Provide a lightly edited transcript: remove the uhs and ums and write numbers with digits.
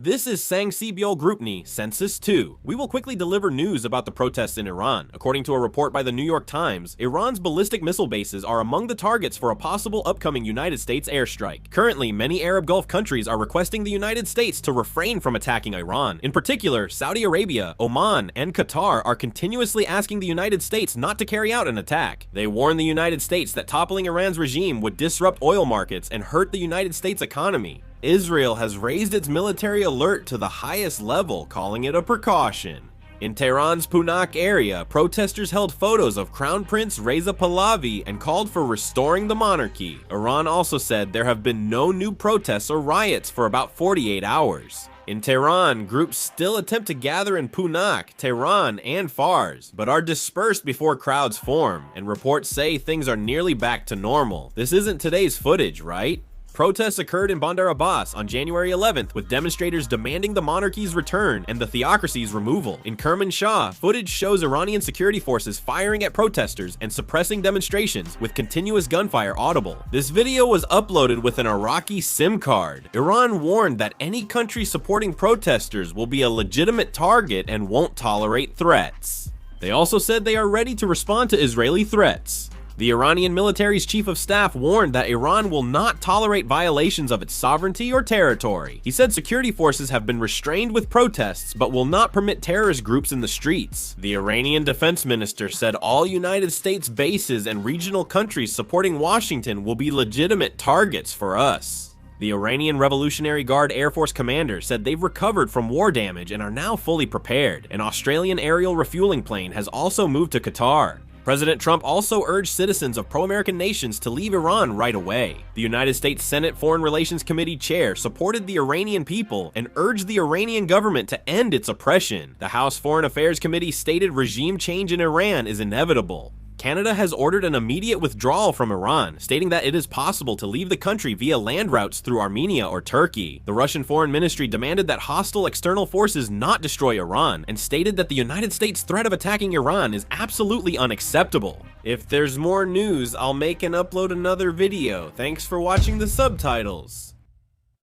This is Sang Sibyol Grupny, Census 2. We will quickly deliver news about the protests in Iran. According to a report by the New York Times, Iran's ballistic missile bases are among the targets for a possible upcoming United States airstrike. Currently, many Arab Gulf countries are requesting the United States to refrain from attacking Iran. In particular, Saudi Arabia, Oman, and Qatar are continuously asking the United States not to carry out an attack. They warn the United States that toppling Iran's regime would disrupt oil markets and hurt the United States economy. Israel has raised its military alert to the highest level, calling it a precaution. In Tehran's Punak area, protesters held photos of Crown Prince Reza Pahlavi and called for restoring the monarchy. Iran also said there have been no new protests or riots for about 48 hours. In Tehran, groups still attempt to gather in Punak, Tehran, and Fars, but are dispersed before crowds form, and reports say things are nearly back to normal. This isn't today's footage, right? Protests occurred in Bandar Abbas on January 11th, with demonstrators demanding the monarchy's return and the theocracy's removal. In Kermanshah, footage shows Iranian security forces firing at protesters and suppressing demonstrations, with continuous gunfire audible. This video was uploaded with an Iraqi SIM card. Iran warned that any country supporting protesters will be a legitimate target and won't tolerate threats. They also said they are ready to respond to Israeli threats. The Iranian military's chief of staff warned that Iran will not tolerate violations of its sovereignty or territory. He said security forces have been restrained with protests, but will not permit terrorist groups in the streets. The Iranian defense minister said all United States bases and regional countries supporting Washington will be legitimate targets for us. The Iranian Revolutionary Guard Air Force commander said they've recovered from war damage and are now fully prepared. An Australian aerial refueling plane has also moved to Qatar. President Trump also urged citizens of pro-American nations to leave Iran right away. The United States Senate Foreign Relations Committee chair supported the Iranian people and urged the Iranian government to end its oppression. The House Foreign Affairs Committee stated regime change in Iran is inevitable. Canada has ordered an immediate withdrawal from Iran, stating that it is possible to leave the country via land routes through Armenia or Turkey. The Russian Foreign Ministry demanded that hostile external forces not destroy Iran, and stated that the United States' threat of attacking Iran is absolutely unacceptable. If there's more news, I'll make and upload another video. Thanks for watching the subtitles.